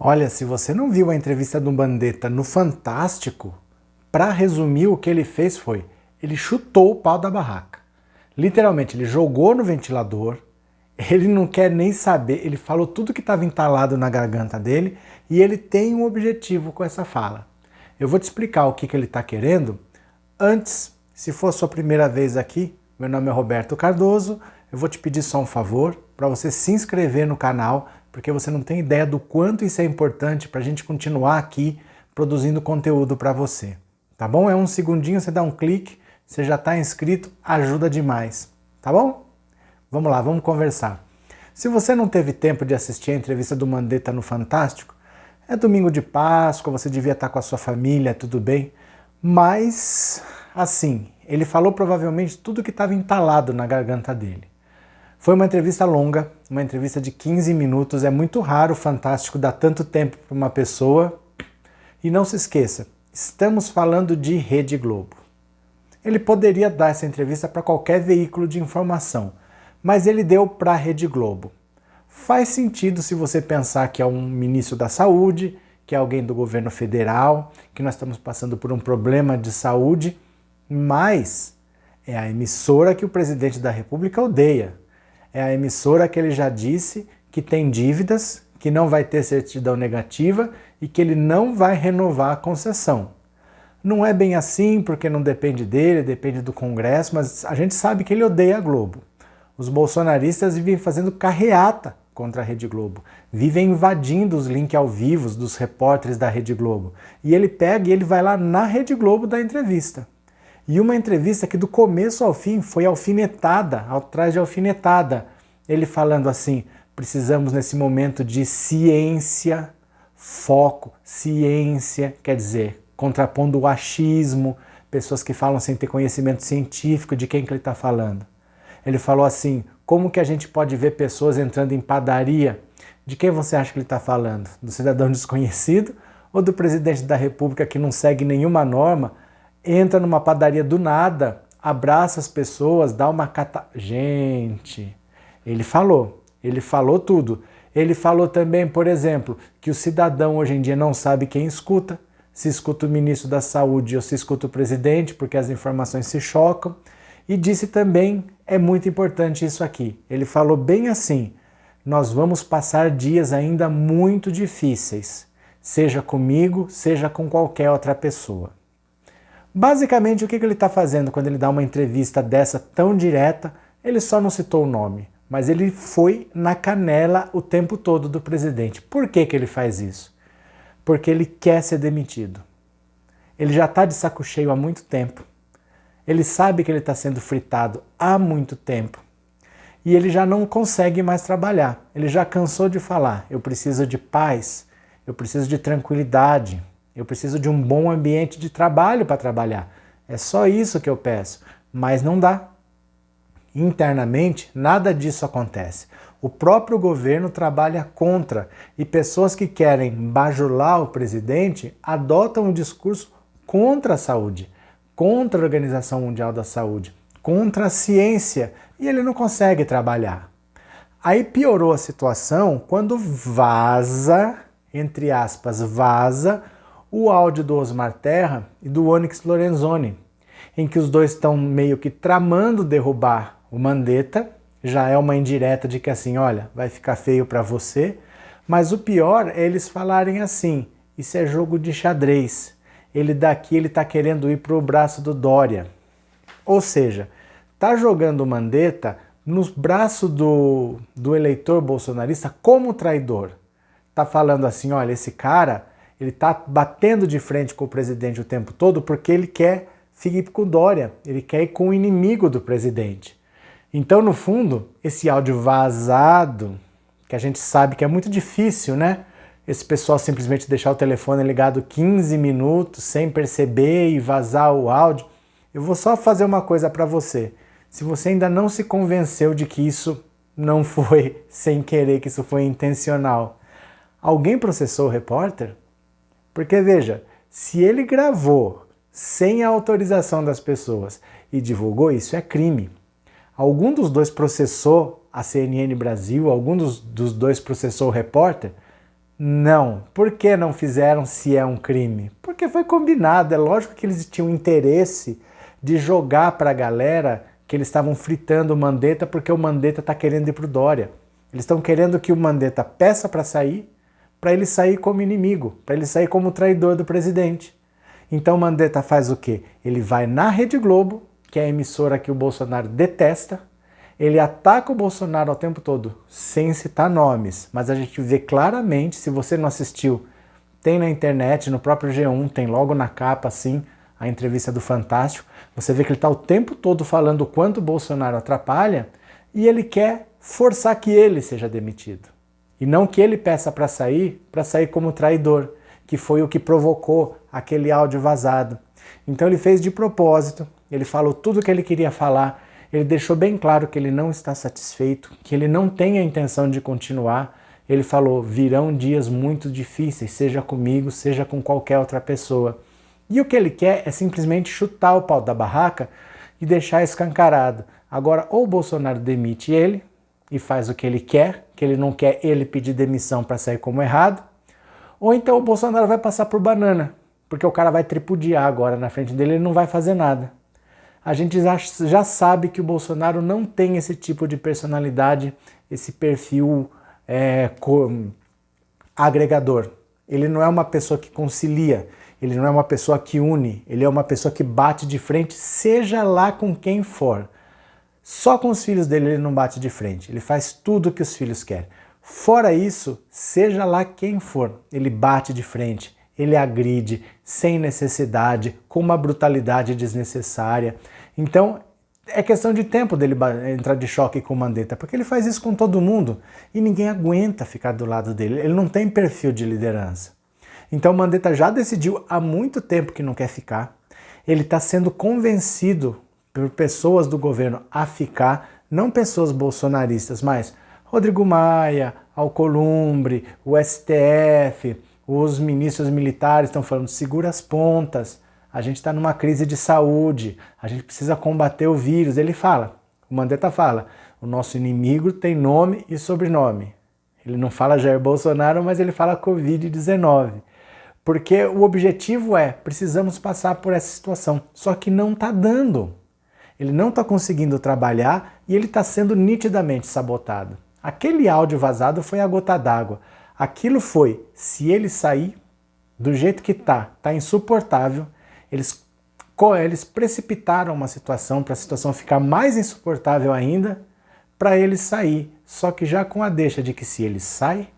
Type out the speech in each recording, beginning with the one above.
Olha, se você não viu a entrevista do Mandetta no Fantástico, para resumir o que ele fez foi, ele chutou o pau da barraca. Literalmente, ele jogou no ventilador, ele não quer nem saber, ele falou tudo que estava entalado na garganta dele e ele tem um objetivo com essa fala. Eu vou te explicar o que ele está querendo. Antes, se for a sua primeira vez aqui, meu nome é Roberto Cardoso, eu vou te pedir só um favor para você se inscrever no canal, porque você não tem ideia do quanto isso é importante para a gente continuar aqui produzindo conteúdo para você. Tá bom? É um segundinho, você dá um clique, você já está inscrito, ajuda demais. Tá bom? Vamos lá, vamos conversar. Se você não teve tempo de assistir a entrevista do Mandetta no Fantástico, é domingo de Páscoa, você devia estar com a sua família, tudo bem, mas, assim, ele falou provavelmente tudo que estava entalado na garganta dele. Foi uma entrevista longa, uma entrevista de 15 minutos, é muito raro o Fantástico dar tanto tempo para uma pessoa. E não se esqueça, estamos falando de Rede Globo. Ele poderia dar essa entrevista para qualquer veículo de informação, mas ele deu para a Rede Globo. Faz sentido se você pensar que é um ministro da Saúde, que é alguém do governo federal, que nós estamos passando por um problema de saúde, mas é a emissora que o presidente da República odeia. É a emissora que ele já disse que tem dívidas, que não vai ter certidão negativa e que ele não vai renovar a concessão. Não é bem assim, porque não depende dele, depende do Congresso, mas a gente sabe que ele odeia a Globo. Os bolsonaristas vivem fazendo carreata contra a Rede Globo, vivem invadindo os links ao vivo dos repórteres da Rede Globo. E ele pega e ele vai lá na Rede Globo dar entrevista. E uma entrevista que do começo ao fim foi alfinetada, atrás de alfinetada. Ele falando assim, precisamos nesse momento de ciência, foco, ciência, quer dizer, contrapondo o achismo, pessoas que falam sem ter conhecimento científico de quem que ele está falando. Ele falou assim, como que a gente pode ver pessoas entrando em padaria? De quem você acha que ele está falando? Do cidadão desconhecido ou do presidente da República que não segue nenhuma norma, entra numa padaria do nada, abraça as pessoas, dá uma Gente, ele falou tudo. Ele falou também, por exemplo, que o cidadão hoje em dia não sabe quem escuta, se escuta o ministro da Saúde ou se escuta o presidente, porque as informações se chocam. E disse também, é muito importante isso aqui, ele falou bem assim, nós vamos passar dias ainda muito difíceis, seja comigo, seja com qualquer outra pessoa. Basicamente, o que ele está fazendo quando ele dá uma entrevista dessa tão direta? Ele só não citou o nome, mas ele foi na canela o tempo todo do presidente. Por que ele faz isso? Porque ele quer ser demitido. Ele já está de saco cheio há muito tempo. Ele sabe que ele está sendo fritado há muito tempo. E ele já não consegue mais trabalhar. Ele já cansou de falar, eu preciso de paz, eu preciso de tranquilidade. Eu preciso de um bom ambiente de trabalho para trabalhar. É só isso que eu peço. Mas não dá. Internamente, nada disso acontece. O próprio governo trabalha contra. E pessoas que querem bajular o presidente adotam um discurso contra a saúde, contra a Organização Mundial da Saúde, contra a ciência. E ele não consegue trabalhar. Aí piorou a situação quando vaza, entre aspas, vaza, o áudio do Osmar Terra e do Onyx Lorenzoni, em que os dois estão meio que tramando derrubar o Mandetta, já é uma indireta de que assim, olha, vai ficar feio para você, mas o pior é eles falarem assim, isso é jogo de xadrez, ele tá querendo ir pro braço do Dória, ou seja, tá jogando o Mandetta nos braços do eleitor bolsonarista como traidor, tá falando assim, olha, esse cara ele está batendo de frente com o presidente o tempo todo porque ele quer seguir com o Dória, ele quer ir com o inimigo do presidente. Então, no fundo, esse áudio vazado, que a gente sabe que é muito difícil, né? Esse pessoal simplesmente deixar o telefone ligado 15 minutos sem perceber e vazar o áudio. Eu vou só fazer uma coisa para você. Se você ainda não se convenceu de que isso não foi sem querer, que isso foi intencional, alguém processou o repórter? Porque veja, se ele gravou sem a autorização das pessoas e divulgou, isso é crime. Algum dos dois processou a CNN Brasil, algum dos dois processou o repórter? Não. Por que não fizeram se é um crime? Porque foi combinado. É lógico que eles tinham interesse de jogar para a galera que eles estavam fritando o Mandetta porque o Mandetta está querendo ir para o Dória. Eles estão querendo que o Mandetta peça para ele sair como inimigo, para ele sair como traidor do presidente. Então o Mandetta faz o quê? Ele vai na Rede Globo, que é a emissora que o Bolsonaro detesta, ele ataca o Bolsonaro o tempo todo, sem citar nomes, mas a gente vê claramente, se você não assistiu, tem na internet, no próprio G1, tem logo na capa, assim, a entrevista do Fantástico, você vê que ele está o tempo todo falando o quanto o Bolsonaro atrapalha e ele quer forçar que ele seja demitido. E não que ele peça para sair como traidor, que foi o que provocou aquele áudio vazado. Então ele fez de propósito, ele falou tudo o que ele queria falar, ele deixou bem claro que ele não está satisfeito, que ele não tem a intenção de continuar. Ele falou, virão dias muito difíceis, seja comigo, seja com qualquer outra pessoa. E o que ele quer é simplesmente chutar o pau da barraca e deixar escancarado. Agora, ou o Bolsonaro demite ele e faz o que ele quer, que ele não quer ele pedir demissão para sair como errado, ou então o Bolsonaro vai passar por banana, porque o cara vai tripudiar agora na frente dele e ele não vai fazer nada. A gente já sabe que o Bolsonaro não tem esse tipo de personalidade, esse perfil agregador. Ele não é uma pessoa que concilia, ele não é uma pessoa que une, ele é uma pessoa que bate de frente, seja lá com quem for. Só com os filhos dele ele não bate de frente, ele faz tudo o que os filhos querem. Fora isso, seja lá quem for, ele bate de frente, ele agride sem necessidade, com uma brutalidade desnecessária. Então, é questão de tempo dele entrar de choque com o Mandetta, porque ele faz isso com todo mundo e ninguém aguenta ficar do lado dele, ele não tem perfil de liderança. Então o Mandetta já decidiu há muito tempo que não quer ficar, ele está sendo convencido por pessoas do governo a ficar, não pessoas bolsonaristas, mas Rodrigo Maia, Alcolumbre, o STF, os ministros militares estão falando, segura as pontas, a gente está numa crise de saúde, a gente precisa combater o vírus. Ele fala, o Mandetta fala, o nosso inimigo tem nome e sobrenome. Ele não fala Jair Bolsonaro, mas ele fala Covid-19. Porque o objetivo é, precisamos passar por essa situação, só que não está dando. Ele não está conseguindo trabalhar e ele está sendo nitidamente sabotado. Aquele áudio vazado foi a gota d'água. Aquilo foi, se ele sair do jeito que tá insuportável, eles precipitaram uma situação para a situação ficar mais insuportável ainda, para ele sair. Só que já com a deixa de que se ele sai,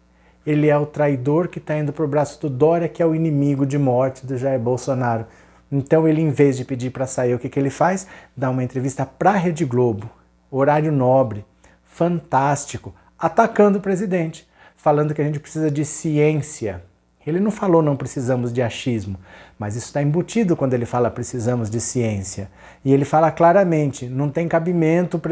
ele é o traidor que está indo para o braço do Dória, que é o inimigo de morte do Jair Bolsonaro. Então ele, em vez de pedir para sair, o que ele faz? Dá uma entrevista para a Rede Globo, horário nobre, fantástico, atacando o presidente, falando que a gente precisa de ciência. Ele não falou não precisamos de achismo, mas isso está embutido quando ele fala precisamos de ciência. E ele fala claramente, não tem cabimento,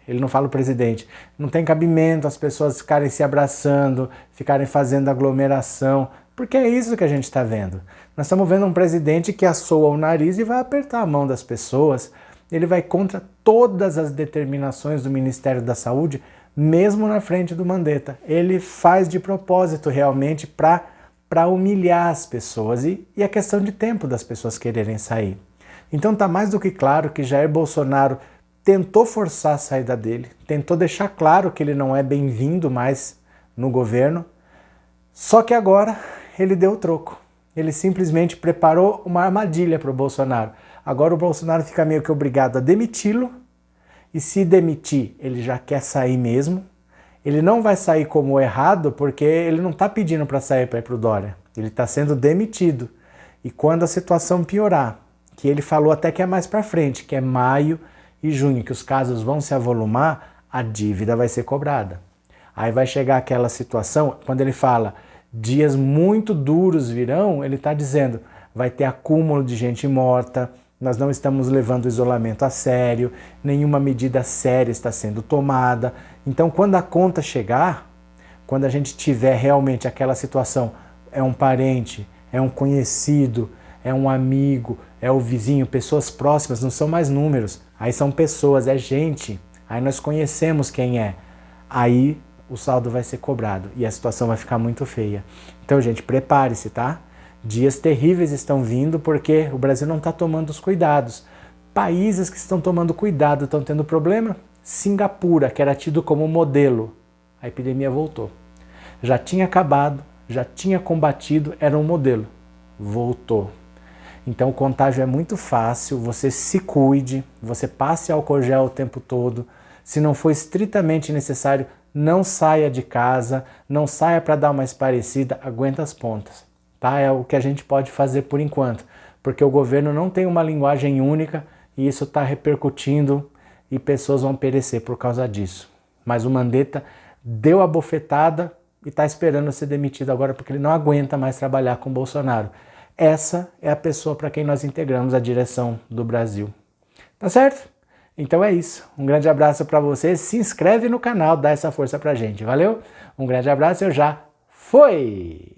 ele não fala o presidente, não tem cabimento as pessoas ficarem se abraçando, ficarem fazendo aglomeração, porque é isso que a gente está vendo. Nós estamos vendo um presidente que assoa o nariz e vai apertar a mão das pessoas, ele vai contra todas as determinações do Ministério da Saúde, mesmo na frente do Mandetta. Ele faz de propósito realmente para humilhar as pessoas e é questão de tempo das pessoas quererem sair. Então está mais do que claro que Jair Bolsonaro tentou forçar a saída dele, tentou deixar claro que ele não é bem-vindo mais no governo, só que agora ele deu o troco. Ele simplesmente preparou uma armadilha para o Bolsonaro. Agora o Bolsonaro fica meio que obrigado a demiti-lo, e se demitir, ele já quer sair mesmo. Ele não vai sair como errado, porque ele não está pedindo para sair para ir para o Dória. Ele está sendo demitido. E quando a situação piorar, que ele falou até que é mais para frente, que é maio e junho, que os casos vão se avolumar, a dívida vai ser cobrada. Aí vai chegar aquela situação, quando ele fala dias muito duros virão, ele está dizendo vai ter acúmulo de gente morta, nós não estamos levando o isolamento a sério, nenhuma medida séria está sendo tomada. Então, quando a conta chegar, quando a gente tiver realmente aquela situação, é um parente, é um conhecido, é um amigo, é o vizinho, pessoas próximas, não são mais números, aí são pessoas, é gente, aí nós conhecemos quem é. Aí o saldo vai ser cobrado e a situação vai ficar muito feia. Então, gente, prepare-se, tá? Dias terríveis estão vindo porque o Brasil não está tomando os cuidados. Países que estão tomando cuidado estão tendo problema. Singapura, que era tido como modelo, a epidemia voltou. Já tinha acabado, já tinha combatido, era um modelo. Voltou. Então o contágio é muito fácil, você se cuide, você passe álcool gel o tempo todo. Se não for estritamente necessário, não saia de casa, não saia para dar uma esparecida, aguenta as pontas. Tá? É o que a gente pode fazer por enquanto, porque o governo não tem uma linguagem única e isso está repercutindo e pessoas vão perecer por causa disso. Mas o Mandetta deu a bofetada e está esperando ser demitido agora porque ele não aguenta mais trabalhar com o Bolsonaro. Essa é a pessoa para quem nós integramos a direção do Brasil. Tá certo? Então é isso. Um grande abraço para vocês. Se inscreve no canal, dá essa força pra gente. Valeu? Um grande abraço, eu já fui!